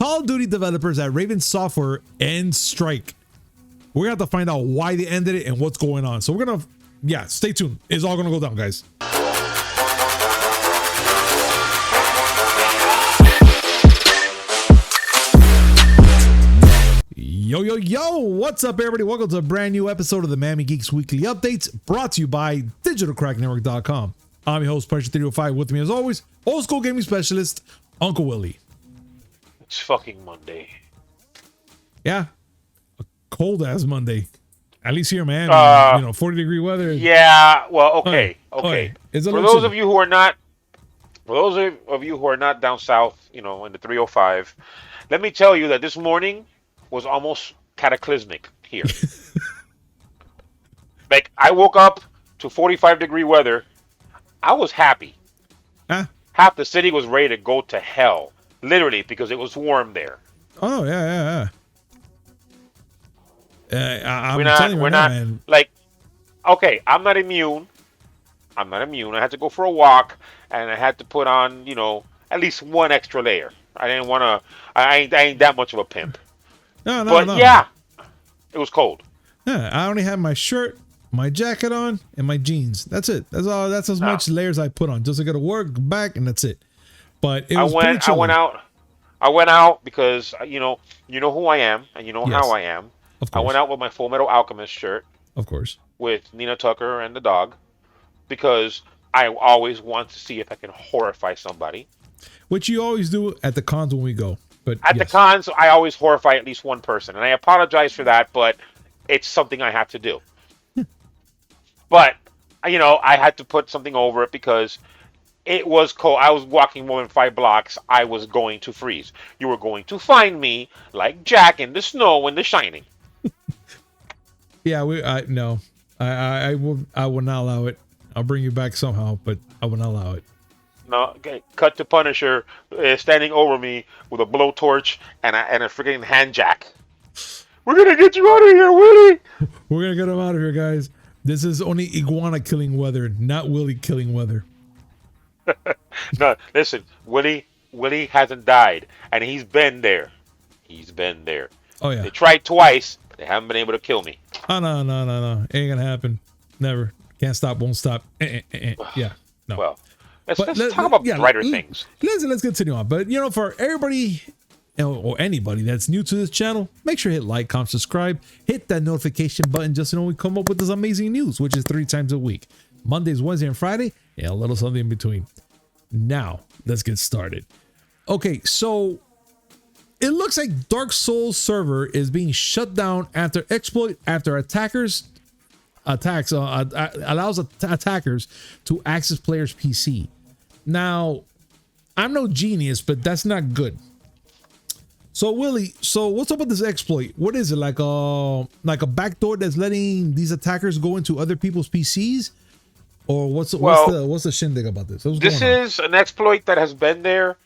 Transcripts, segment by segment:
Call of Duty developers at Raven Software end strike. We're gonna have to find out why they ended it and what's going on. So we're gonna, stay tuned. It's all gonna go down, guys. Yo, what's up, everybody? Welcome to a brand new episode of the Miami Geeks Weekly Updates, brought to you by DigitalCrackNetwork.com. I'm your host, Pressure305. With me, as always, old school gaming specialist, Uncle Willie. It's fucking Monday. Yeah, a cold-ass Monday. At least here, man. 40-degree weather. Yeah, well, okay. For those of you who are not down south, in the 305, let me tell you that this morning was almost cataclysmic here. Like, I woke up to 45-degree weather. I was happy. Half the city was ready to go to hell, literally, because it was warm there. Oh, yeah. I'm not immune. I had to go for a walk, and I had to put on, at least one extra layer. I didn't want to. I ain't that much of a pimp. No. Yeah, it was cold. Yeah, I only had my shirt, my jacket on, and my jeans. That's it. That's all. That's as much layers I put on. Just to go to work, back, and that's it. But it was pretty chilly. I went out because you know who I am, and you know how I am. Of course. I went out with my Full Metal Alchemist shirt. Of course. With Nina Tucker and the dog, because I always want to see if I can horrify somebody. Which you always do at the cons when we go. But at the cons, I always horrify at least one person, and I apologize for that, but it's something I have to do. But I had to put something over it because it was cold. I was walking more than 5 blocks. I was going to freeze. You were going to find me like Jack in the snow in The Shining. Yeah, I will not allow it. I'll bring you back somehow, but I will not allow it. No, okay. Cut to Punisher standing over me with a blowtorch and a freaking hand jack. We're gonna get you out of here, Willie. We're gonna get him out of here, guys. This is only iguana killing weather, not Willie killing weather. No, listen, Willie hasn't died, and he's been there. Oh yeah. They tried twice, but they haven't been able to kill me. Oh no, ain't gonna happen. Never. Can't stop, won't stop. Yeah. No. Well. Let's talk about brighter things. Let's continue on. But, for everybody or anybody that's new to this channel, make sure to hit like, comment, subscribe, hit that notification button just so we come up with this amazing news, which is 3 times a week. Mondays, Wednesday, and Friday, and a little something in between. Now, let's get started. Okay, so it looks like Dark Souls server is being shut down after allows attackers to access players' PC. Now, I'm no genius, but that's not good. So Willie, what's up with this exploit? What is it, like a backdoor that's letting these attackers go into other people's PCs, or what's the shindig about this? This is an exploit that has been there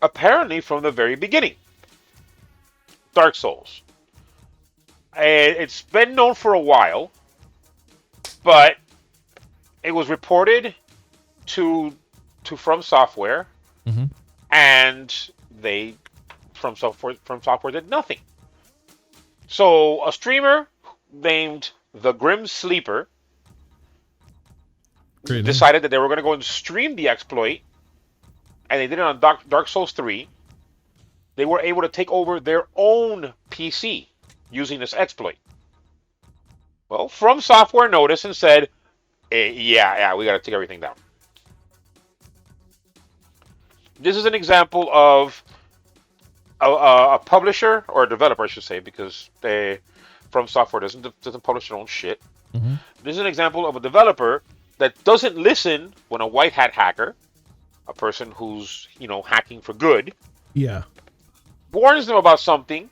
apparently from the very beginning. Dark Souls. It's been known for a while, but it was reported to From Software, and From Software did nothing. So a streamer named The Grim Sleeper decided that they were going to go and stream the exploit, and they did it on Dark Souls 3. They were able to take over their own PC using this exploit. Well, From Software noticed and said, we got to take everything down. This is an example of a publisher, or a developer, I should say, because From Software doesn't publish their own shit. This is an example of a developer that doesn't listen when a white hat hacker, a person who's, hacking for good, warns them about something.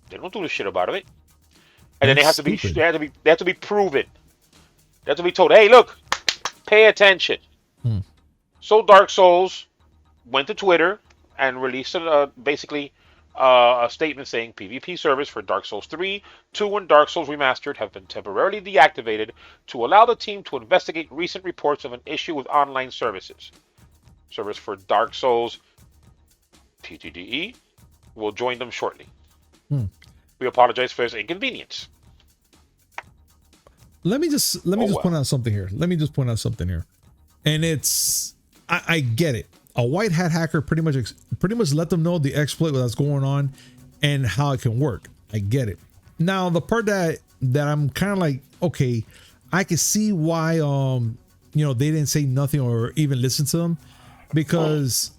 They don't do the shit about it, and then they have to be proven. They have to be told, hey, look, pay attention. So Dark Souls went to Twitter and released basically a statement saying PvP servers for Dark Souls 3, 2, and Dark Souls Remastered have been temporarily deactivated to allow the team to investigate recent reports of an issue with online services. Servers for Dark Souls TTDE, will join them shortly. Hmm. We apologize for this inconvenience. Let me just point out something here. And it's I get it. A white hat hacker pretty much let them know the exploit that's going on and how it can work. I get it. Now the part that I'm kind of like, okay, I can see why they didn't say nothing or even listen to them, because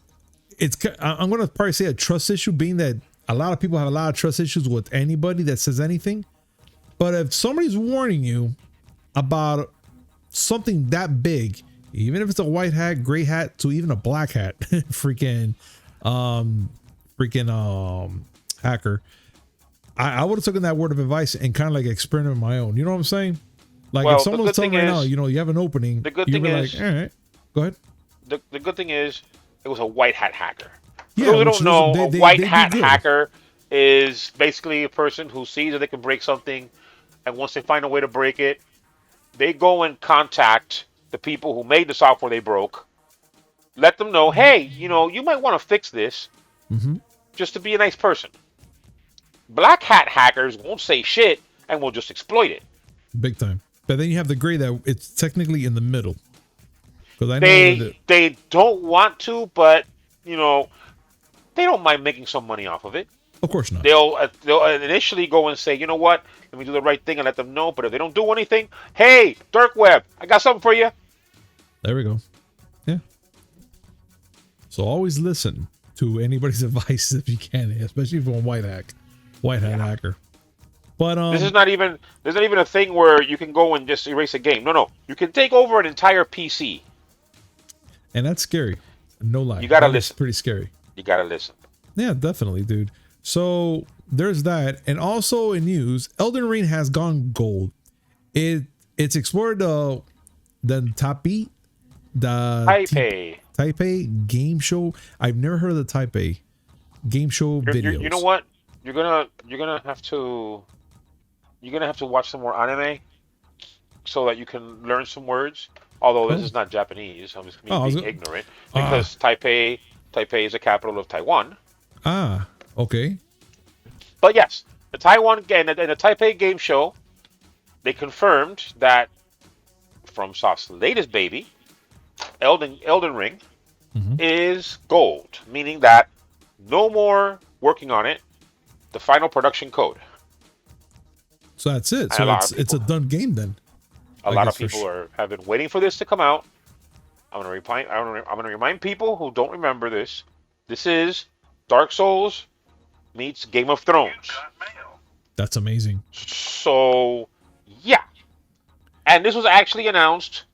I'm gonna probably say a trust issue, being that a lot of people have a lot of trust issues with anybody that says anything. But if somebody's warning you about something that big, even if it's a white hat, gray hat, to even a black hat, freaking hacker, I would have taken that word of advice and kind of like experimented on my own. You know what I'm saying? Like, if someone was telling me right now, you have an opening, the good thing is, like, all right, go ahead. The good thing is, it was a white hat hacker. Yeah, For those who don't know, a white hat hacker is basically a person who sees that they can break something, and once they find a way to break it, they go and contact the people who made the software they broke, let them know, hey, you might want to fix this, just to be a nice person. Black hat hackers won't say shit and will just exploit it. Big time. But then you have the gray that it's technically in the middle. Because I know they don't want to, but they don't mind making some money off of it. Of course not. They'll initially go and say, you know what, let me do the right thing and let them know. But if they don't do anything, hey, Dark Web, I got something for you. There we go. Yeah. So always listen to anybody's advice if you can, especially from a white hat hacker. But there's not even a thing where you can go and just erase a game. No, you can take over an entire PC. And that's scary. No lie. You gotta listen. It's pretty scary. You gotta listen. Yeah, definitely, dude. So there's that. And also in news, Elden Ring has gone gold. It's explored the Taipei Games Show. I've never heard of the Taipei Game Show videos. You know what? You're gonna have to watch some more anime so that you can learn some words. Although this is not Japanese, I'm just being ignorant, because Taipei is the capital of Taiwan. Ah, okay. But yes, the Taipei Game Show, they confirmed that FromSoft's latest baby, Elden Ring, is gold, meaning that no more working on it. The final production code. So that's it. So it's a done game then. A lot of people have been waiting for this to come out. I'm gonna remind people who don't remember this. This is Dark Souls meets Game of Thrones. That's amazing. So yeah, and this was actually announced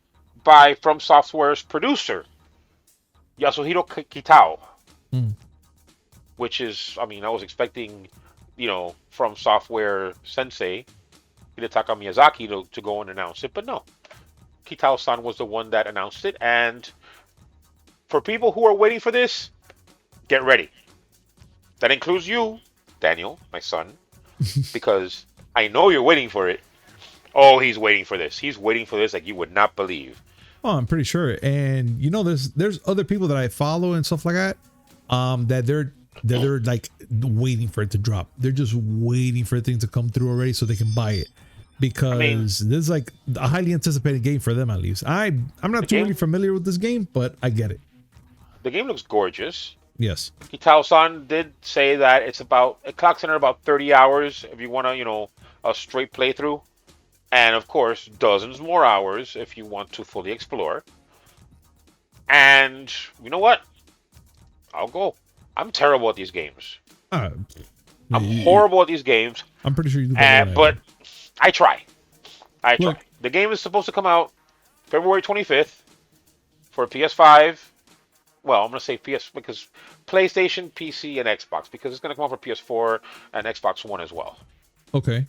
by From Software's producer Yasuhiro Kitao, which is, I was expecting, From Software Sensei Hidetaka Miyazaki to go and announce it, but no. Kitao-san was the one that announced it, and for people who are waiting for this, get ready. That includes you, Daniel, my son, because I know you're waiting for it. Oh, he's waiting for this. He's waiting for this like you would not believe. Oh, I'm pretty sure. And there's other people that I follow and stuff like that, that they're like waiting for it to drop. They're just waiting for things to come through already so they can buy it, because this is like a highly anticipated game for them, at least. I'm not too really familiar with this game, but I get it. The game looks gorgeous. Yes. Kitao-san did say that it clocks in at about 30 hours if you want to, a straight playthrough. And of course, dozens more hours if you want to fully explore. And you know what? I'll go. I'm terrible at these games. I'm horrible at these games. I'm pretty sure you do better. But I try. Look, the game is supposed to come out February 25th for PS5. Well, I'm going to say PS because PlayStation, PC, and Xbox, because it's going to come out for PS4 and Xbox One as well. Okay.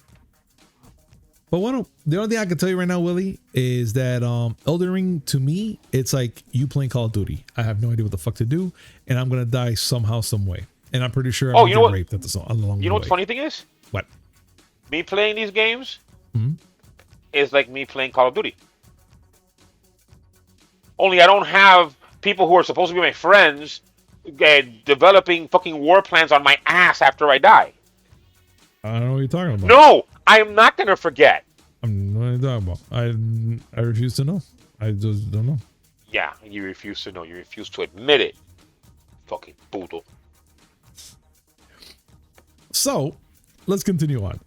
But the only thing I can tell you right now, Willie, is that Elden Ring, to me, it's like you playing Call of Duty. I have no idea what the fuck to do, and I'm going to die somehow, some way. And I'm pretty sure I'm going to get raped along the way. You know what the funny thing is? What? Me playing these games is like me playing Call of Duty. Only I don't have people who are supposed to be my friends, developing fucking war plans on my ass after I die. I don't know what you're talking about. No, I am not gonna forget. I'm not even talking about. I refuse to know. I just don't know. Yeah, you refuse to know. You refuse to admit it. Fucking poodle. So, let's continue on.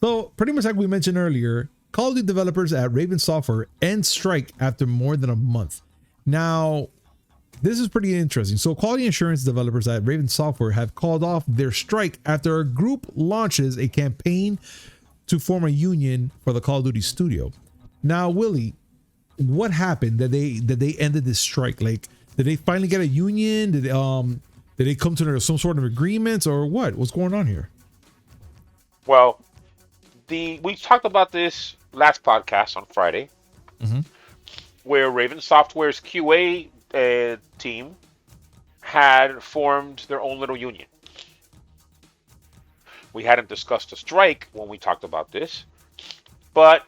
So pretty much like we mentioned earlier, Call of Duty developers at Raven Software end strike after more than a month. Now, this is pretty interesting. So quality assurance developers at Raven Software have called off their strike after a group launches a campaign to form a union for the Call of Duty studio. Now, Willie, what happened that they ended this strike? Like, did they finally get a union? Did they come to some sort of agreements or what? What's going on here? Well, we talked about this last podcast on Friday, where Raven Software's QA team had formed their own little union. We hadn't discussed a strike when we talked about this, but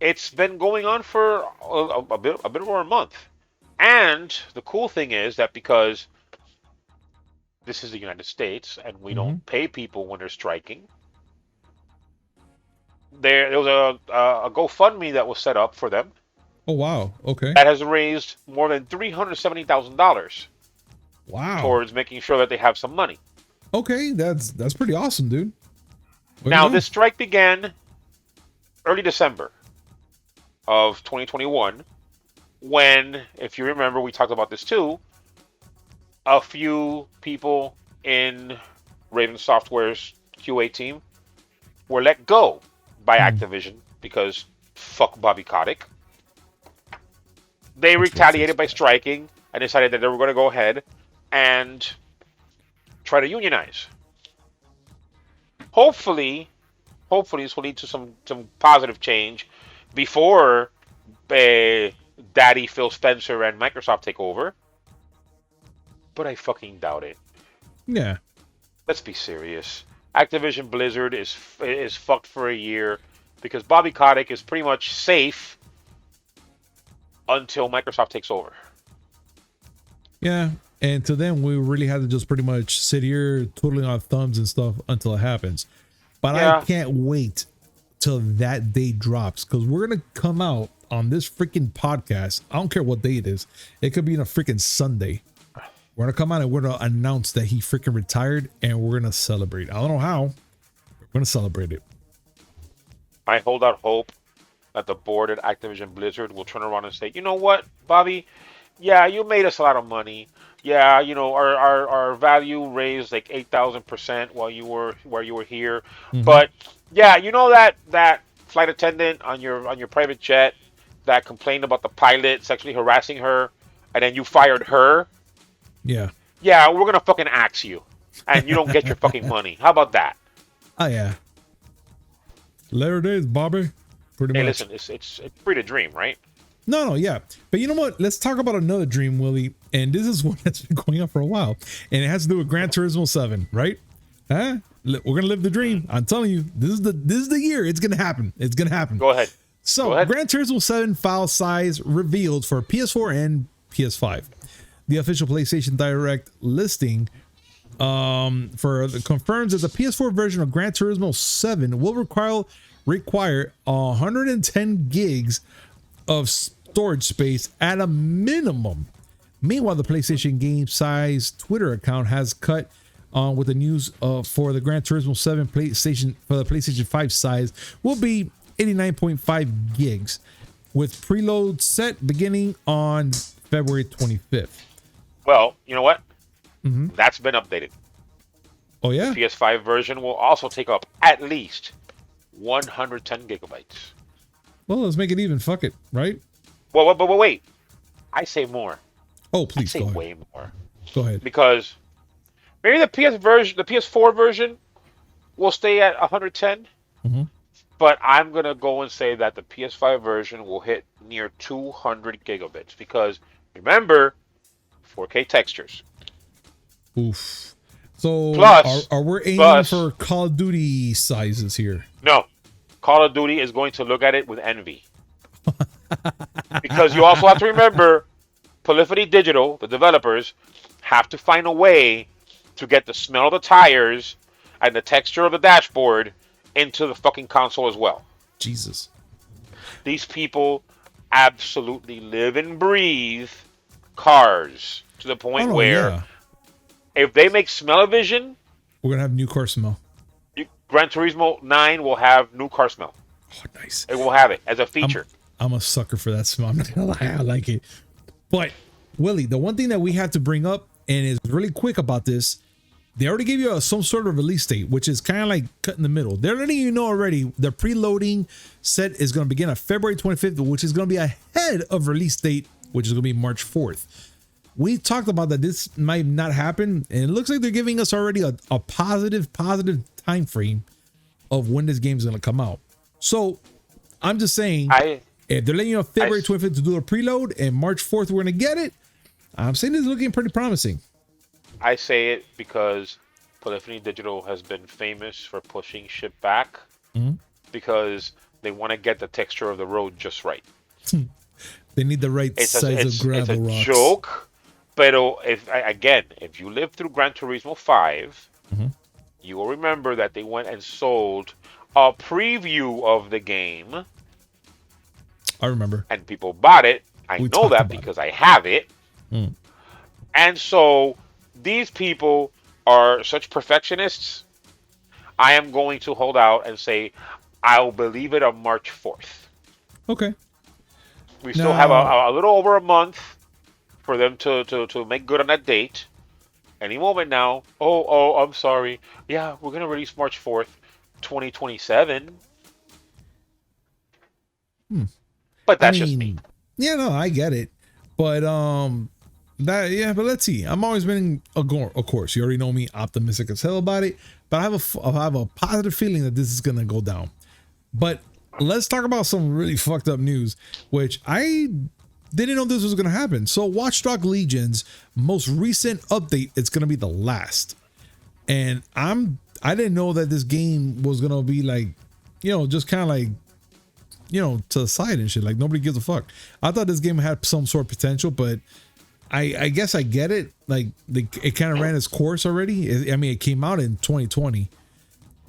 it's been going on for a bit over a month. And the cool thing is that because this is the United States and we don't pay people when they're striking, there was a GoFundMe that was set up for them. Oh wow! Okay. That has raised more than $370,000. Wow. Towards making sure that they have some money. Okay, that's pretty awesome, dude. Now this strike began early December of 2021, when, if you remember, we talked about this too. A few people in Raven Software's QA team were let go by Activision because fuck Bobby Kotick. They retaliated by striking and decided that they were going to go ahead and try to unionize. Hopefully this will lead to some positive change before Daddy Phil Spencer and Microsoft take over. But I fucking doubt it. Yeah. Let's be serious. Activision Blizzard is fucked for a year because Bobby Kotick is pretty much safe until Microsoft takes over. Yeah, and to them, we really had to just pretty much sit here twiddling our thumbs and stuff until it happens. But yeah. I can't wait till that day drops, because we're going to come out on this freaking podcast. I don't care what day it is. It could be on a freaking Sunday. We're going to come out and we're going to announce that he freaking retired, and we're going to celebrate. I don't know how. We're going to celebrate it. I hold out hope that the board at Activision Blizzard will turn around and say, you know what, Bobby? Yeah, you made us a lot of money. Yeah, you know, our value raised like 8,000% while you were here. But yeah, you know that flight attendant on your private jet that complained about the pilot sexually harassing her, and then you fired her? Yeah. Yeah, we're gonna fucking axe you, and you don't get your fucking money. How about that? Oh yeah. Later days, Bobby. Pretty much. Listen, it's free to dream, right? No, yeah. But you know what? Let's talk about another dream, Willie. And this is one that's been going on for a while. And it has to do with Gran Turismo 7, right? Huh? We're going to live the dream. I'm telling you, this is the year. It's going to happen. It's going to happen. Go ahead. So, Gran Turismo 7 file size revealed for PS4 and PS5. The official PlayStation Direct listing confirms that the PS4 version of Gran Turismo 7 will require 110 gigs of storage space at a minimum. Meanwhile, the PlayStation Game Size Twitter account has cut with the news for the Gran Turismo 7 PlayStation for the PlayStation 5 size will be 89.5 gigs, with preload set beginning on February 25th. Well, you know what? That's been updated. Oh yeah. The PS5 version will also take up at least 110 gigabytes. Well, let's make it even. Fuck it, right? Well, but wait. I say more. Oh, please. I say way more. Go ahead. Because maybe the PS4 version will stay at 110. But I'm gonna go and say that the PS5 version will hit near 200 gigabits because remember, 4K textures. Oof. So plus, are we aiming for Call of Duty sizes here? No. Call of Duty is going to look at it with envy. Because you also have to remember, Polyphony Digital, the developers, have to find a way to get the smell of the tires and the texture of the dashboard into the fucking console as well. Jesus. These people absolutely live and breathe cars to the point where if they make smell-o-vision, we're gonna have new car smell. Gran Turismo 9 will have new car smell. Oh, nice. It will have it as a feature. I'm a sucker for that smell. I'm not gonna lie, I like it. But Willie, the one thing that we have to bring up and is really quick about this, they already gave you some sort of release date, which is kind of like cut in the middle. They're letting you know already the preloading set is going to begin on February 25th, which is going to be ahead of release date, which is going to be March 4th. We talked about that this might not happen, and it looks like they're giving us already a positive time frame of when this game is going to come out. So I'm just saying, if they're letting you know February 25th to do a preload and March 4th we're going to get it, I'm saying it's looking pretty promising. I say it because Polyphony Digital has been famous for pushing shit back because they want to get the texture of the road just right. They need the right size of gravel rocks. It's a joke, but if you lived through Gran Turismo 5, you will remember that they went and sold a preview of the game. I remember. And people bought it. I know that because I have it. And so these people are such perfectionists. I am going to hold out and say I'll believe it on March 4th. Okay. We still have a little over a month for them to make good on that date. Any moment now. Oh, I'm sorry. Yeah, we're going to release March 4th, 2027. But that's just me. Yeah, no, I get it. But but let's see. I'm always been of course, you already know me, optimistic as hell about it. But I have a positive feeling that this is gonna go down. But let's talk about some really fucked up news, which I didn't know this was gonna happen. So Watch Dogs Legion's most recent update, it's gonna be the last. And I didn't know that this game was gonna be like, just kind of like, to the side and shit. Like nobody gives a fuck. I thought this game had some sort of potential, but I guess I get it. Like it kind of ran its course already. It came out in 2020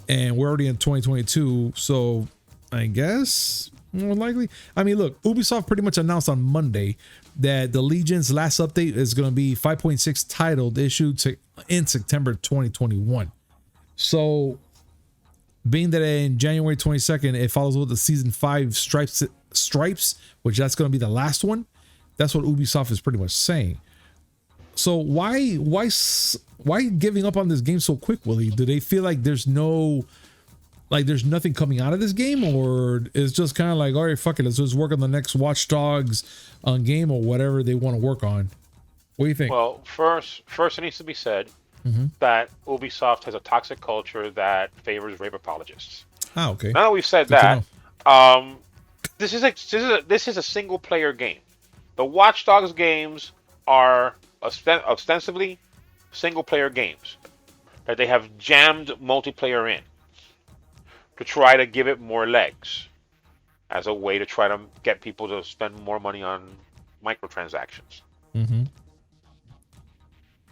and we're already in 2022. So I guess more likely. Look, Ubisoft pretty much announced on Monday that the Legion's last update is going to be 5.6 titled, issued in September 2021. So being that in January 22nd, it follows with the season 5 stripes, which that's going to be the last one. That's what Ubisoft is pretty much saying. So why giving up on this game so quick, Willie? Do they feel like there's nothing coming out of this game, or it's just kind of like, all right, fuck it, let's just work on the next Watch Dogs game or whatever they want to work on? What do you think? Well, first it needs to be said that Ubisoft has a toxic culture that favors rape apologists. Okay. Now that we've said this is a single player game. The Watch Dogs games are ostensibly single player games that they have jammed multiplayer in to try to give it more legs as a way to try to get people to spend more money on microtransactions.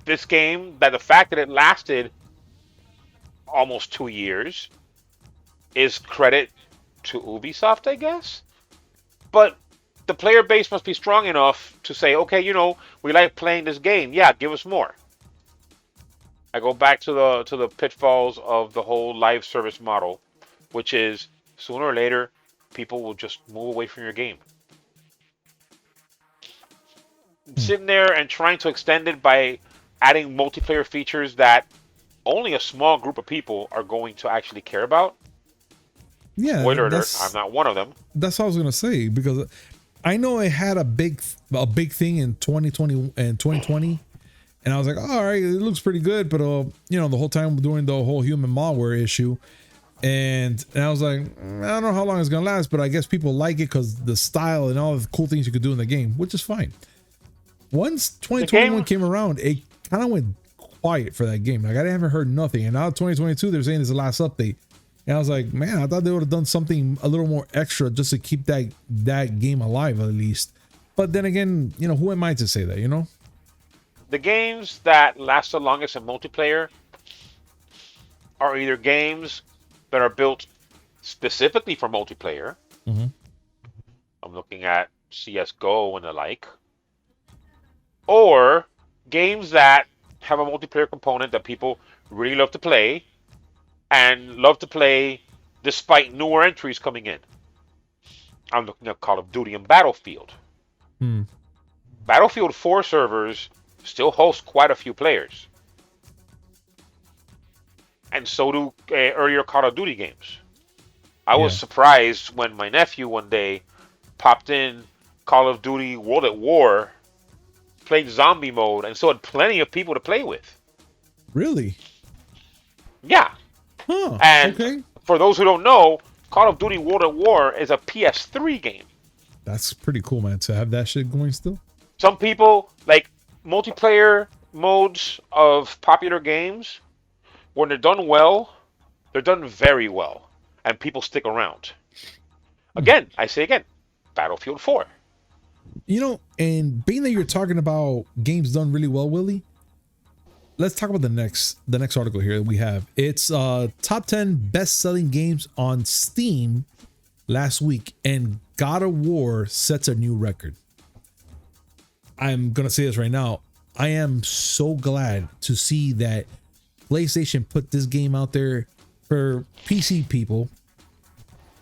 This game, that the fact that it lasted almost 2 years is credit to Ubisoft, I guess. But the player base must be strong enough to say, okay, we like playing this game. Yeah, give us more. I go back to the pitfalls of the whole live service model, which is sooner or later, people will just move away from your game. Sitting there and trying to extend it by adding multiplayer features that only a small group of people are going to actually care about. Yeah. Spoiler alert, I'm not one of them. That's what I was going to say, because I know it had a big thing in 2020 and I was like, all right, it looks pretty good, but the whole time we're doing the whole human malware issue, and I was like, I don't know how long it's gonna last, but I guess people like it because the style and all the cool things you could do in the game, which is fine. Once 2021 came around, it kind of went quiet for that game. Like I haven't heard nothing, and now 2022 they're saying it's the last update. And I was like, man, I thought they would have done something a little more extra just to keep that game alive at least. But then again, who am I to say that, The games that last the longest in multiplayer are either games that are built specifically for multiplayer. Mm-hmm. I'm looking at CSGO and the like. Or games that have a multiplayer component that people really love to play and love to play despite newer entries coming in. I'm looking at Call of Duty and Battlefield. Battlefield 4 servers still host quite a few players. And so do earlier Call of Duty games. I was surprised when my nephew one day popped in Call of Duty World at War, played zombie mode, and so had plenty of people to play with. Really? Yeah. Huh. And for those who don't know, Call of Duty World at War is a PS3 game. That's pretty cool, man, to have that shit going still. Some people, like multiplayer modes of popular games, when they're done well, they're done very well, and people stick around. Again, I say again, Battlefield 4. And being that you're talking about games done really well, Willie, let's talk about the next article here that we have. It's top 10 best-selling games on Steam last week, and God of War sets a new record. I'm gonna say this right now. I am so glad to see that PlayStation put this game out there for PC people,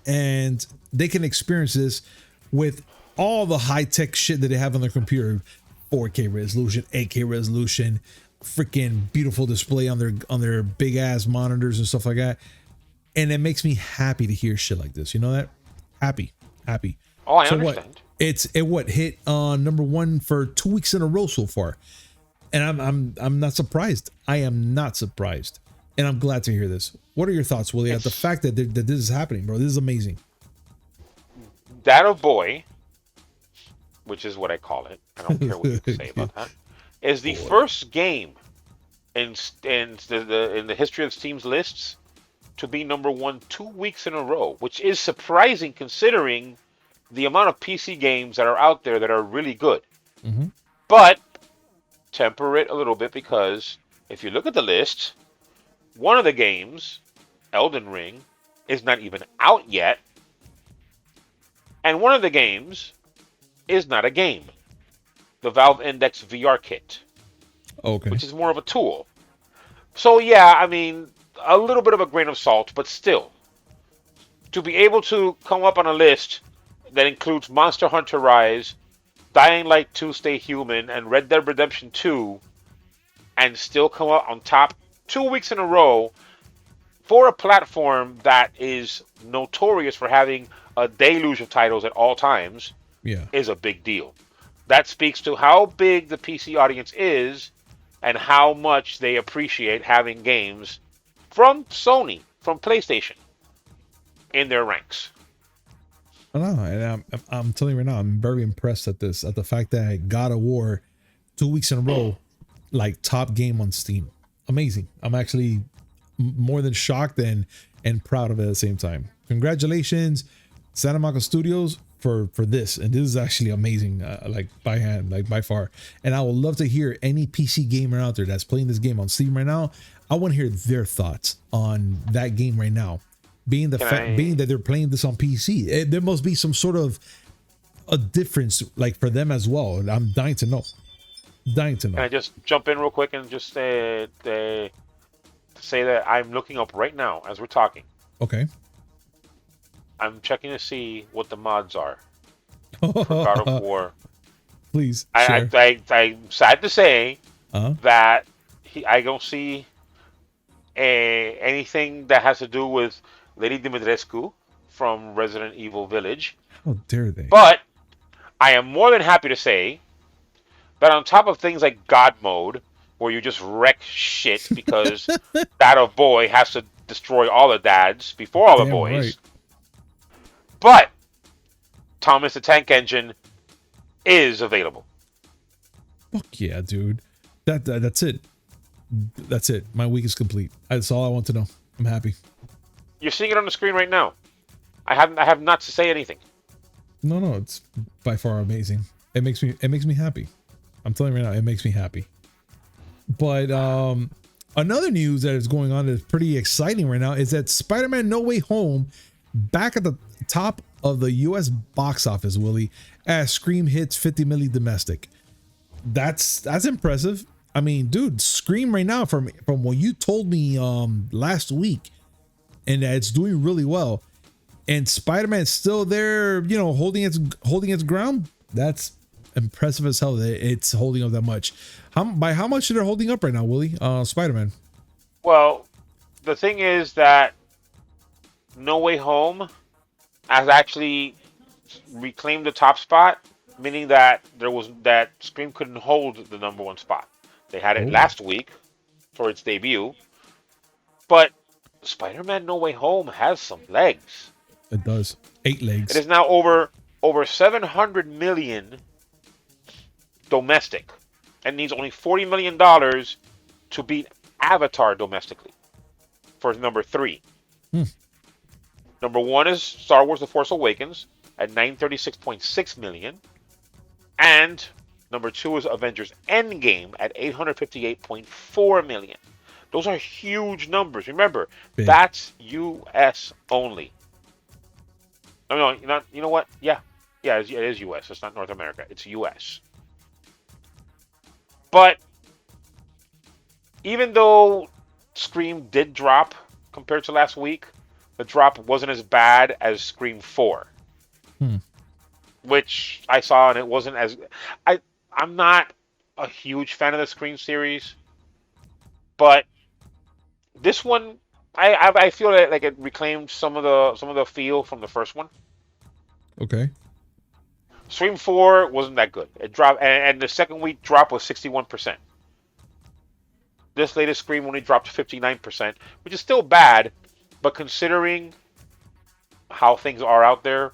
and they can experience this with all the high-tech shit that they have on their computer. 4K resolution, 8K resolution, freaking beautiful display on their big ass monitors and stuff like that. And it makes me happy to hear shit like this. You know that? Happy. Oh, I understand. It hit number 1 for 2 weeks in a row so far. And I'm not surprised. I am not surprised. And I'm glad to hear this. What are your thoughts, Willie, at the fact that this is happening, bro? This is amazing. That Boy, which is what I call it, I don't care what you say about that, is the first game in the history of Steam's lists to be number 1 2 weeks in a row, which is surprising considering the amount of PC games that are out there that are really good. Mm-hmm. But temper it a little bit, because if you look at the list, one of the games, Elden Ring, is not even out yet. And one of the games is not a game. The Valve Index VR kit. Okay. Which is more of a tool. So yeah, I mean, a little bit of a grain of salt, but still. To be able to come up on a list that includes Monster Hunter Rise, Dying Light 2 Stay Human, and Red Dead Redemption 2, and still come up on top 2 weeks in a row for a platform that is notorious for having a deluge of titles at all times, is a big deal. That speaks to how big the PC audience is and how much they appreciate having games from Sony, from PlayStation, in their ranks. I know, and I'm telling you right now, I'm very impressed at this, at the fact that God of War 2 weeks in a row, like top game on Steam. Amazing. I'm actually more than shocked and proud of it at the same time. Congratulations, Santa Monica Studios, for this. And this is actually amazing, like by hand, like by far. And I would love to hear any PC gamer out there that's playing this game on Steam right now. I want to hear their thoughts on that game right now. Being that they're playing this on PC, there must be some sort of a difference, like for them as well. And I'm dying to know. Can I just jump in real quick and just say that I'm looking up right now as we're talking. Okay. I'm checking to see what the mods are for God of War. Please. I'm sad to say that I don't see anything that has to do with Lady Dimitrescu from Resident Evil Village. How dare they? But I am more than happy to say that on top of things like God Mode, where you just wreck shit because that boy has to destroy all the dads before all the boys. Right. But Thomas the Tank Engine is available. Fuck yeah, dude. That's it. That's it. My week is complete. That's all I want to know. I'm happy. You're seeing it on the screen right now. I have not to say anything. No, it's by far amazing. It makes me happy. I'm telling you right now, it makes me happy. But another news that is going on that is pretty exciting right now is that Spider-Man No Way Home back at the top of the US box office, Willie, as Scream hits 50 million domestic. That's impressive. I mean, dude, Scream right now from what you told me last week, and that it's doing really well, and Spider-Man's still there, you know, holding its ground. That's impressive as hell that it's holding up that much. By how much are they holding up right now, Willie? Spider-Man. Well, the thing is that No Way Home has actually reclaimed the top spot, meaning that Scream couldn't hold the number one spot. They had it last week for its debut, but Spider-Man No Way Home has some legs. It does. 8 legs. It is now over 700 million domestic, and needs only $40 million to beat Avatar domestically for number 3. Number 1 is Star Wars: The Force Awakens at 936.6 million, and number 2 is Avengers: Endgame at 858.4 million. Those are huge numbers. Remember, that's U.S. only. No, not. You know what? Yeah, it is U.S. It's not North America. It's U.S. But even though Scream did drop compared to last week, the drop wasn't as bad as Scream 4, which I saw, and it wasn't as. I'm not a huge fan of the Scream series, but this one, I feel like it reclaimed some of the feel from the first one. Okay. Scream 4 wasn't that good. It dropped, and the second week drop was 61%. This latest Scream only dropped 59%, which is still bad, but considering how things are out there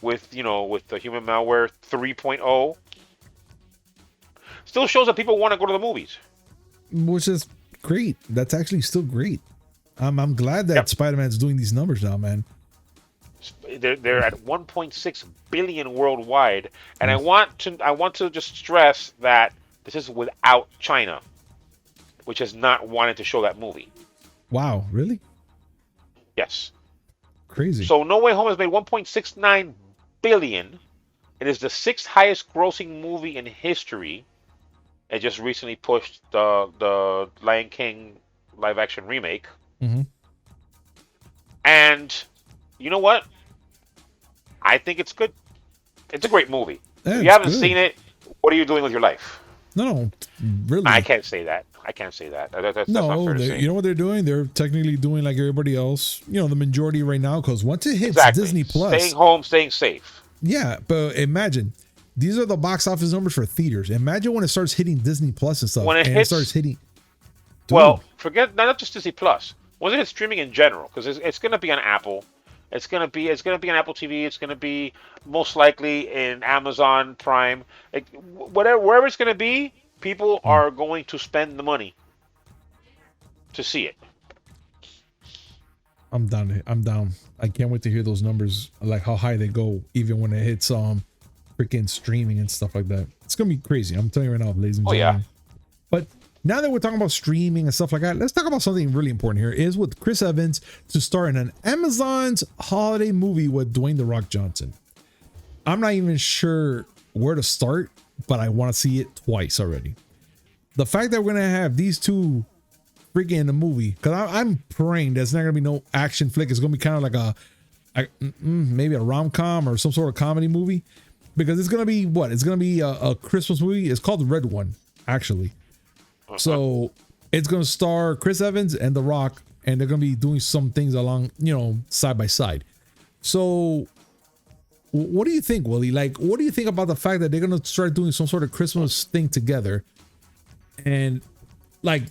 with the human malware 3.0, still shows that people want to go to the movies. Which is great. That's actually still great. I'm glad that Spider-Man's doing these numbers now, man. They're at 1.6 billion worldwide, and I want to just stress that this is without China, which has not wanted to show that movie. Wow, really? Yes. Crazy. So No Way Home has made 1.69 billion. It is the 6th highest grossing movie in history. It just recently pushed the Lion King live action remake. And you know what? I think it's good. It's a great movie. Yeah, if you haven't seen it, what are you doing with your life? No, really. I can't say that. That's no, not fair to say. You know what they're doing? They're technically doing like everybody else. You know, the majority right now, because once it hits Disney Plus, staying home, staying safe. Yeah, but imagine these are the box office numbers for theaters. Imagine when it starts hitting Disney Plus and stuff. When it starts hitting. Dude. Well, forget not just Disney Plus. Once it hits streaming in general, because it's going to be on Apple. It's gonna be on Apple TV. It's gonna be most likely in Amazon Prime. Wherever it's gonna be, people are going to spend the money to see it. I'm down. I can't wait to hear those numbers, like how high they go, even when it hits freaking streaming and stuff like that. It's gonna be crazy. I'm telling you right now, ladies and gentlemen. Yeah. But now that we're talking about streaming and stuff like that, let's talk about something really important here. Is with Chris Evans to star in an Amazon's holiday movie with Dwayne "The Rock" Johnson. I'm not even sure where to start, but I want to see it twice already. The fact that we're gonna have these two freaking in the movie, because I'm praying there's not gonna be no action flick. It's gonna be kind of like maybe a rom-com or some sort of comedy movie, because it's gonna be what? It's gonna be a Christmas movie. It's called The Red One, actually. So it's going to star Chris Evans and The Rock, and they're going to be doing some things along, side by side. So what do you think, Willie? Like, what do you think about the fact that they're going to start doing some sort of Christmas thing together? And like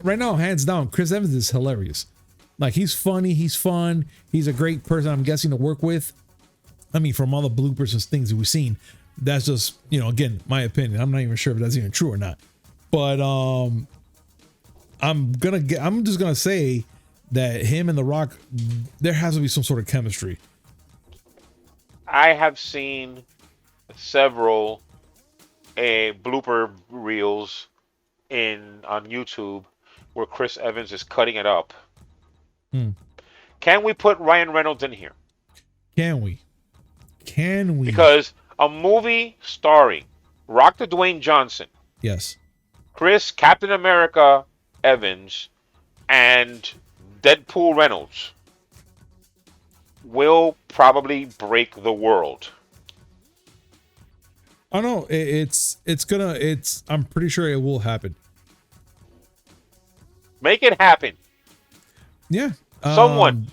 right now, hands down, Chris Evans is hilarious. Like, he's funny. He's fun. He's a great person, I'm guessing, to work with. I mean, from all the bloopers and things that we've seen, that's just, again, my opinion. I'm not even sure if that's even true or not. But I'm just gonna say that him and The Rock, there has to be some sort of chemistry. I have seen several a blooper reels on YouTube where Chris Evans is cutting it up. Can we put Ryan Reynolds in here? Can we? Can we? Because a movie starring Rock the Dwayne Johnson, yes, Chris Captain America Evans, and Deadpool Reynolds will probably break the world. I know I'm pretty sure it will happen. Make it happen. Yeah. Someone,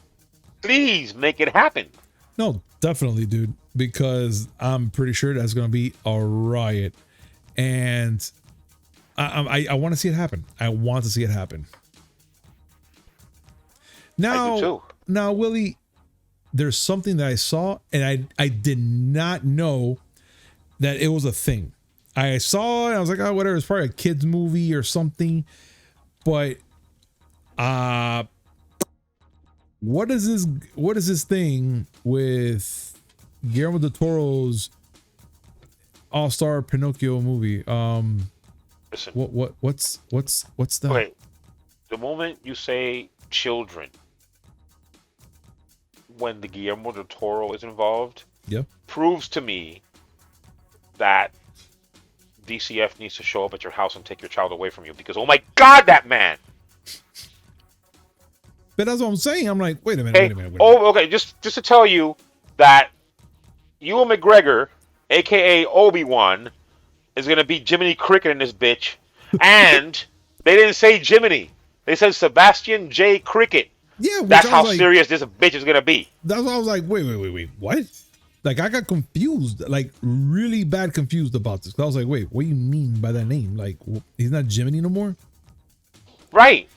please make it happen. No, definitely, dude, because I'm pretty sure that's going to be a riot. And I want to see it happen. I want to see it happen. Now, I do too. Now, Willie, there's something that I saw, and I did not know that it was a thing. I saw it, I was like, oh, whatever, it's probably a kid's movie or something. But what is this thing with Guillermo del Toro's all-star Pinocchio movie? Listen. What's that? Okay. The moment you say children, when the Guillermo del Toro is involved, proves to me that DCF needs to show up at your house and take your child away from you, because oh my God, that man. But that's what I'm saying. I'm like, wait a minute. Oh, okay. Just to tell you that Ewan McGregor, aka Obi-Wan, is gonna beat Jiminy Cricket in this bitch, and they didn't say Jiminy. They said Sebastian J. Cricket. Yeah, that's how serious this bitch is gonna be. That's why I was like, wait, what? Like, I got confused, like really bad confused about this. I was like, wait, what do you mean by that name? Like, he's not Jiminy no more? Right.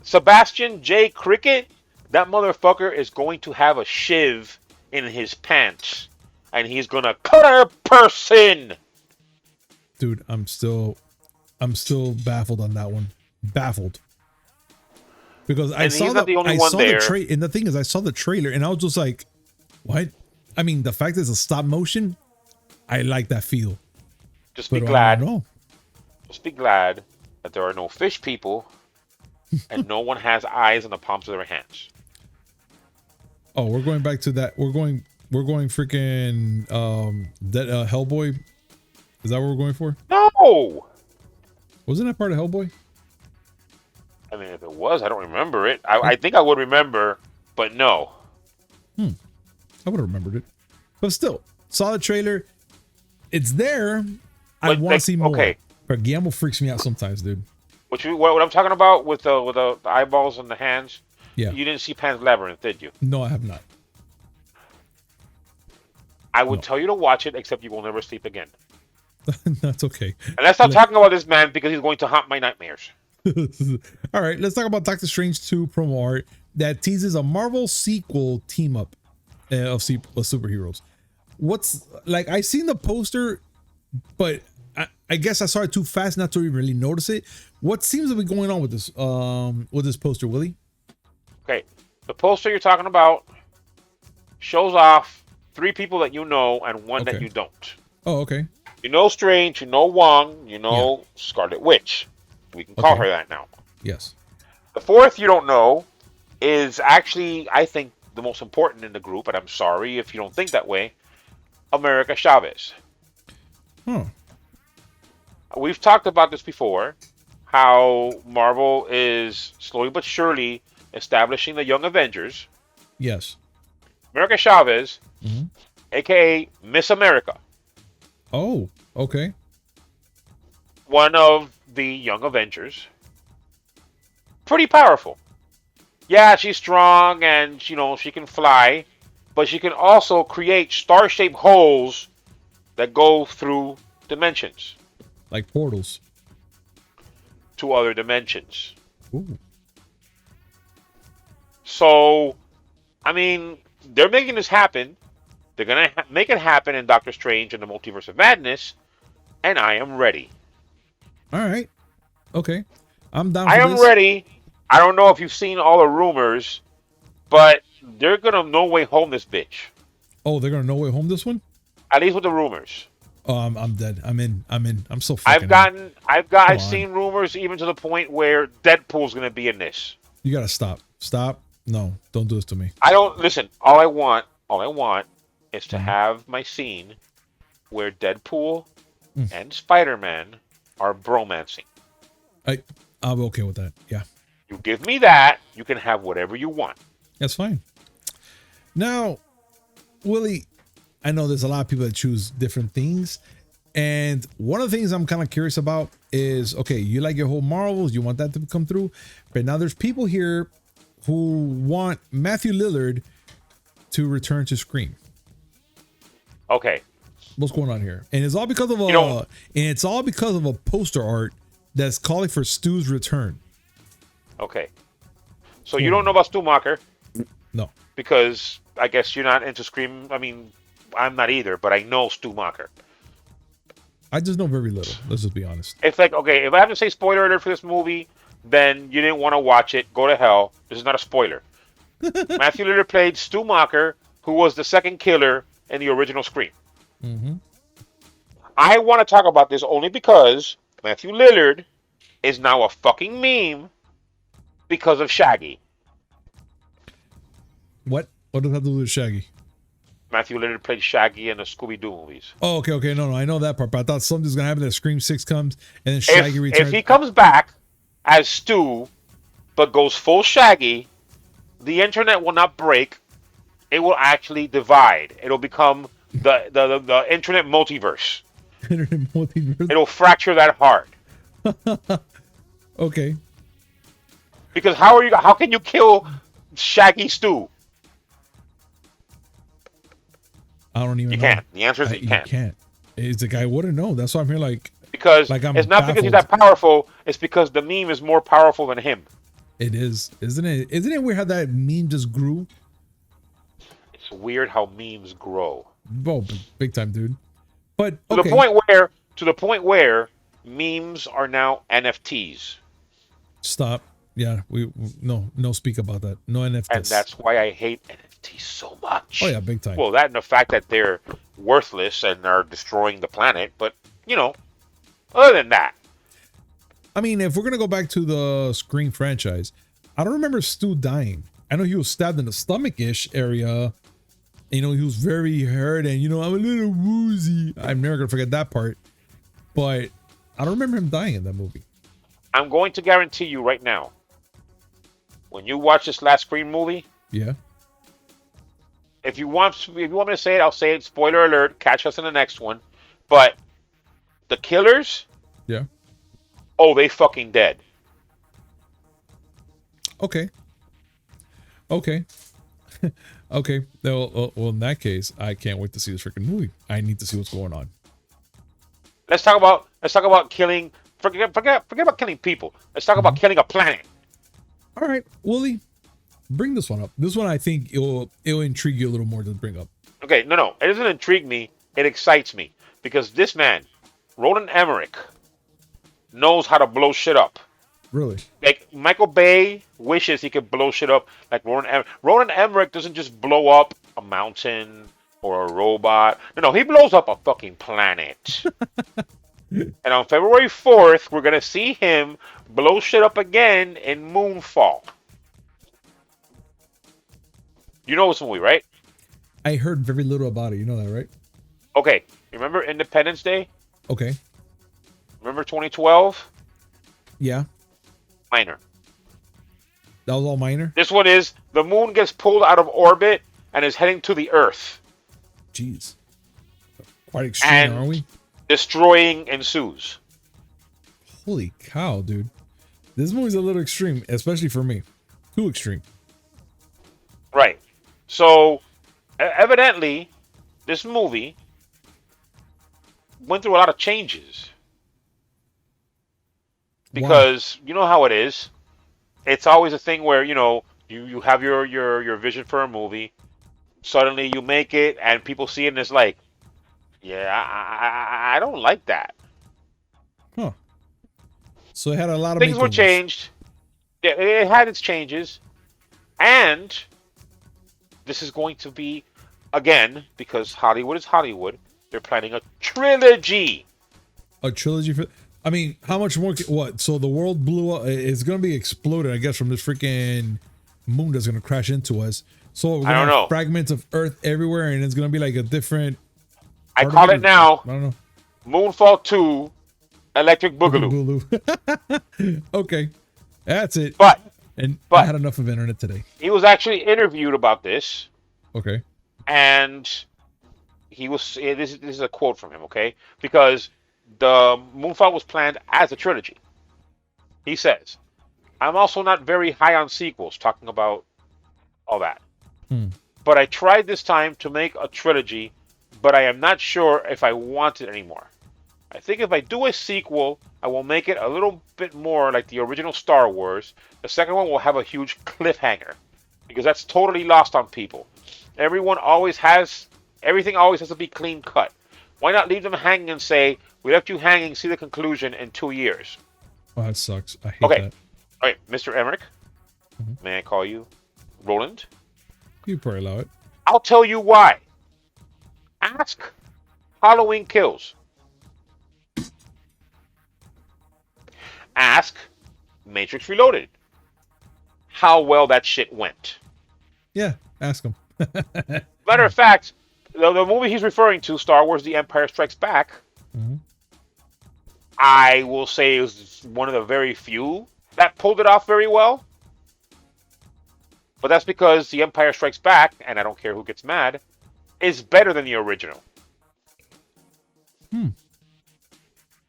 Sebastian J. Cricket, that motherfucker is going to have a shiv in his pants, and he's gonna cut a person. Dude, I'm still baffled on that one. Baffled. Because I saw the trailer, and the thing is, I saw the trailer, and I was just like, what? I mean, the fact that it's a stop motion, I like that feel. Just be glad that there are no fish people, and no one has eyes on the palms of their hands. Oh, we're going back to that. We're going freaking that Hellboy. Is that what we're going for? No. Wasn't that part of Hellboy? I mean, if it was, I don't remember it. I think I would remember, but no. I would have remembered it. But still, saw the trailer. It's there. I want to see more. Okay. But Guillermo freaks me out sometimes, dude. What I'm talking about with the eyeballs and the hands? Yeah. You didn't see Pan's Labyrinth, did you? No, I have not. I would tell you to watch it, except you will never sleep again. That's okay. And let's not talking about this man, because he's going to haunt my nightmares. All right, let's talk about Doctor Strange 2 promo art that teases a Marvel sequel team up of superheroes. What's like, I seen the poster, but I guess I saw it too fast not to even really notice it. What seems to be going on with this poster, Willie? Okay, the poster you're talking about shows off 3 people that you know and one that you don't. Oh, okay. You know Strange, you know Wong, you know Scarlet Witch. We can call her that now. Yes. The 4th you don't know is actually, I think, the most important in the group, and I'm sorry if you don't think that way, America Chavez. We've talked about this before, how Marvel is slowly but surely establishing the Young Avengers. Yes. America Chavez, a.k.a. Miss America. Oh, okay. One of the Young Avengers. Pretty powerful. Yeah, she's strong and, she can fly, but she can also create star-shaped holes that go through dimensions. Like portals. To other dimensions. Ooh. So, I mean, they're making this happen. They're going to make it happen in Doctor Strange and the Multiverse of Madness, and I am ready. All right. Okay. I'm down for this. I am ready. I don't know if you've seen all the rumors, but they're going to No Way Home this bitch. Oh, they're going to No Way Home this one? At least with the rumors. Oh, I'm dead. I'm in. I'm so fucking. I've seen rumors even to the point where Deadpool's gonna be in this. You gotta stop. Stop. No, don't do this to me. I don't listen. All I want is to have my scene where Deadpool and Spider-Man are bromancing. I'm okay with that. Yeah. You give me that, you can have whatever you want. That's fine. Now, Willie, I know there's a lot of people that choose different things. And one of the things I'm kind of curious about is, okay, you like your whole Marvels, you want that to come through. But now there's people here who want Matthew Lillard to return to Scream. Okay. What's going on here? And it's all because of a poster art that's calling for Stu's return. Okay. So you don't know about Stu Macher? No. Because I guess you're not into Scream. I mean, I'm not either, but I know Stu Macher. I just know very little. Let's just be honest. It's like, okay, if I have to say spoiler alert for this movie, then you didn't want to watch it. Go to hell. This is not a spoiler. Matthew Lillard played Stu Macher, who was the second killer in the original Scream. Mm-hmm. I want to talk about this only because Matthew Lillard is now a fucking meme because of Shaggy. What? What does that have to do with Shaggy? Matthew Lillard played Shaggy in the Scooby-Doo movies. Oh, okay. No, I know that part, but I thought something's going to happen that Scream 6 comes and then Shaggy returns. If he comes back as Stu, but goes full Shaggy, the internet will not break. It will actually divide. It'll become the internet multiverse. Internet multiverse? It'll fracture that hard. Okay. Because how can you kill Shaggy Stu? I don't even know. You can't. The answer is you can't. You can't. It's like, I wouldn't know. That's why I'm here because I'm it's not baffled. because he's that powerful. It's because the meme is more powerful than him. It is. Isn't it? Isn't it weird how that meme just grew? It's weird how memes grow. Oh, big time, dude. But to the point where memes are now NFTs. Stop. Yeah, no speak about that. No NFTs. And that's why I hate NFTs so much. Oh yeah, big time. Well, that and the fact that they're worthless and are destroying the planet, but other than that. I mean, if we're gonna go back to the Scream franchise, I don't remember Stu dying. I know he was stabbed in the stomach-ish area. He was very hurt and I'm a little woozy. I'm never gonna forget that part. But I don't remember him dying in that movie. I'm going to guarantee you right now, when you watch this last Scream movie, yeah. If you want me to say it, I'll say it. Spoiler alert. Catch us in the next one. But the killers, yeah. Oh, they fucking dead. Okay. Okay. Well, in that case, I can't wait to see this freaking movie. I need to see what's going on. Let's talk about killing. Forget about killing people. Let's talk about killing a planet. All right, Wooly, bring this one up. This one, I think it'll intrigue you a little more to bring up. Okay, no, it doesn't intrigue me. It excites me because this man, Roland Emmerich, knows how to blow shit up. Really? Like Michael Bay wishes he could blow shit up like Roland Emmerich. Roland Emmerich doesn't just blow up a mountain or a robot. No, he blows up a fucking planet. And on February 4th, we're going to see him blow shit up again in Moonfall. You know this movie, right? I heard very little about it. You know that, right? Okay. Remember Independence Day? Okay. Remember 2012? Yeah. Minor. That was all minor? This one is the moon gets pulled out of orbit and is heading to the Earth. Jeez. Quite extreme, are we? Destroying ensues. Holy cow, dude. This movie's a little extreme, especially for me. Too extreme. Right. So, evidently, this movie went through a lot of changes. Because you know how it is. It's always a thing where, you have your vision for a movie. Suddenly you make it and people see it and it's like, yeah, I don't like that. Huh. So it had a lot of things were changed. Yeah, it had its changes. And this is going to be, again, because Hollywood is Hollywood, They're planning a trilogy. A trilogy for. I mean, how much more? What? So the world blew up. It's gonna be exploded, I guess, from this freaking moon that's gonna crash into us. So we're gonna have fragments of Earth everywhere, and it's gonna be like a different. I call it now. I don't know. Moonfall 2, Electric Boogaloo. Okay, that's it. But I had enough of internet today. He was actually interviewed about this. Okay. And he was. This is a quote from him. Okay, because the Moonfall was planned as a trilogy. He says, "I'm also not very high on sequels," talking about all that. But I tried this time to make a trilogy, but I am not sure if I want it anymore. I think if I do a sequel, I will make it a little bit more like the original Star Wars. The second one will have a huge cliffhanger, because that's totally lost on people. Everything always has to be clean cut. Why not leave them hanging and say, we left you hanging, see the conclusion in 2 years? Oh, that sucks. I hate that. All right, Mr. Emmerich, may I call you Roland? You probably allow it. I'll tell you why. Ask Halloween Kills. Ask Matrix Reloaded how well that shit went. Yeah, ask him. Matter of fact, the movie he's referring to, Star Wars The Empire Strikes Back, I will say it was one of the very few that pulled it off very well. But that's because The Empire Strikes Back, and I don't care who gets mad, is better than the original.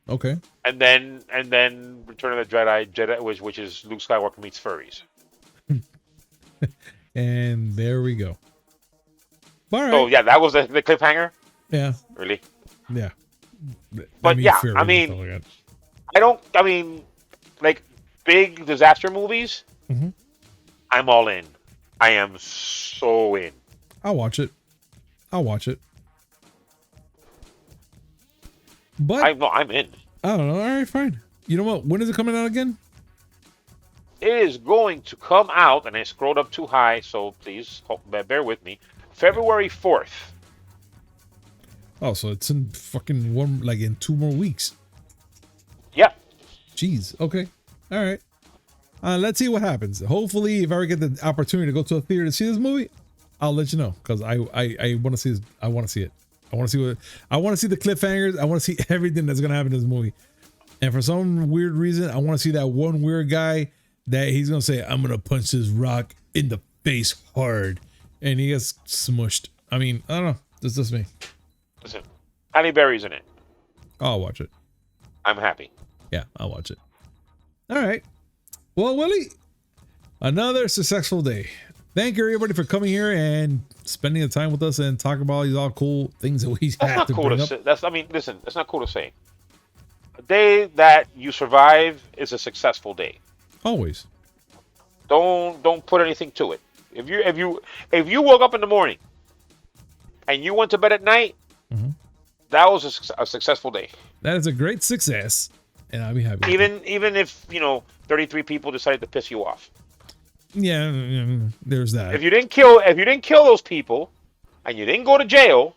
Okay. And then Return of the Jedi, which is Luke Skywalker meets furries. And there we go. All right. So yeah, that was the cliffhanger. Yeah. Really? Yeah. But like big disaster movies, I'm all in. I am so in. I'll watch it. But I'm in. I don't know. All right, fine. You know what? When is it coming out again? It is going to come out, and I scrolled up too high, so please bear with me. February 4th. Oh, so it's in fucking in 2 more weeks. Yep. Jeez. Okay. All right. Let's see what happens. Hopefully, if I ever get the opportunity to go to a theater to see this movie, I'll let you know, because I want to see this. I want to see it. I want to see the cliffhangers. I want to see everything that's gonna happen in this movie. And for some weird reason, I want to see that one weird guy that he's gonna say, "I'm gonna punch this rock in the face hard," and he gets smushed. I mean, I don't know. This is just me. Listen, Halle Berry's in it. I'll watch it. I'm happy. Yeah, I'll watch it. All right. Well, Willie, another successful day. Thank you, everybody, for coming here and spending the time with us and talking about all these all cool things that we have to bring up. That's not cool to say. A day that you survive is a successful day. Always. Don't put anything to it. If you woke up in the morning and you went to bed at night, that was a successful day. That is a great success, and I'll be happy. Even if 33 people decided to piss you off. Yeah, there's that. If you didn't kill those people, and you didn't go to jail,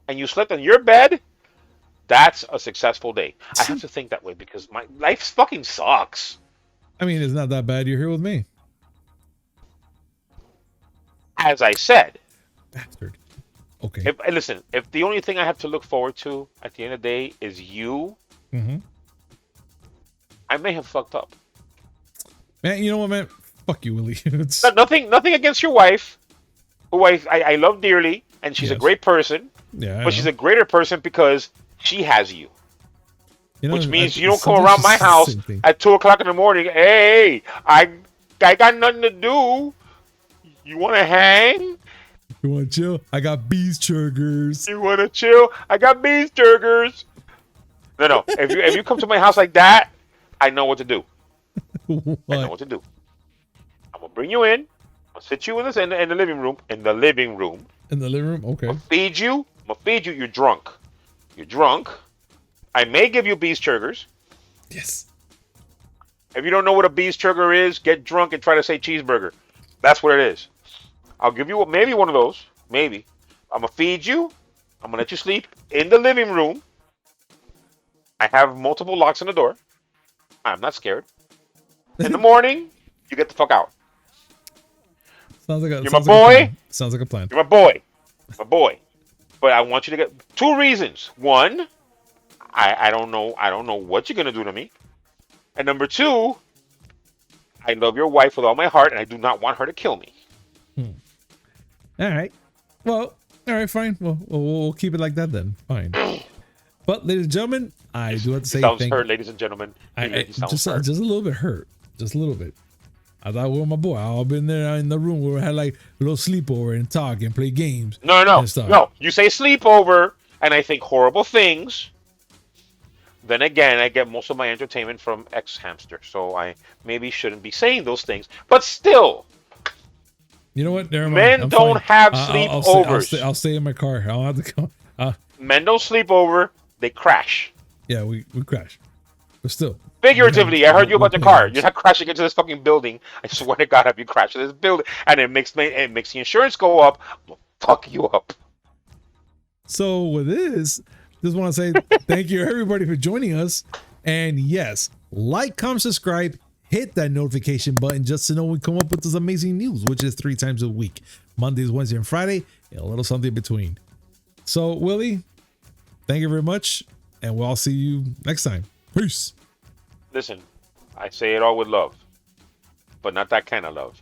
and you slept on your bed, that's a successful day. I have to think that way because my life fucking sucks. I mean, it's not that bad. You're here with me. As I said. Bastard. Okay. If the only thing I have to look forward to at the end of the day is you, I may have fucked up. Man, you know what, man? Fuck you, Willie. Nothing against your wife, who I love dearly, and she's a great person. Yeah, but she's a greater person because she has you. Which means you don't come around my house at 2:00 in the morning. Hey, I got nothing to do. You want to hang? You want to chill? I got bees burgers. You want to chill? I got bees burgers. No. If you come to my house like that, I know what to do. What? I know what to do. I'm gonna bring you in. I'll sit you in the living room. In the living room. Okay. I'm gonna feed you. You're drunk. I may give you bees burgers. Yes. If you don't know what a bees burger is, get drunk and try to say cheeseburger. That's what it is. I'll give you maybe one of those. Maybe. I'm gonna feed you. I'm gonna let you sleep in the living room. I have multiple locks on the door. I'm not scared. In the morning, you get the fuck out. You're my boy. Sounds like a plan. You're my boy. My boy. But I want you to get 2 reasons. 1, I don't know what you're gonna do to me. And number 2, I love your wife with all my heart, and I do not want her to kill me. All right. Well, all right, fine. Well, we'll keep it like that then. Fine. But, ladies and gentlemen, I do have to say thank you. Ladies and gentlemen. Just a little bit hurt. Just a little bit. I thought we were my boy. I've been there in the room where we had like a little sleepover and talk and play games. No. You say sleepover, and I think horrible things. Then again, I get most of my entertainment from X-Hamster, so I maybe shouldn't be saying those things. But still, you know what? Men don't have sleepovers. I'll stay in my car. I'll have to go. Men don't sleep over. They crash. Yeah, we crash. But still. Figuratively, I heard you about the car. You're not crashing into this fucking building. I swear to God, have you crashed into this building? And it makes the insurance go up. I'll fuck you up. So with this, just want to say thank you everybody for joining us. And yes, like, comment, subscribe, hit that notification button just to know when we come up with this amazing news, which is 3 times a week. Mondays, Wednesday, and Friday, and a little something in between. So Willie, thank you very much. And we'll all see you next time. Peace. Listen, I say it all with love, but not that kind of love.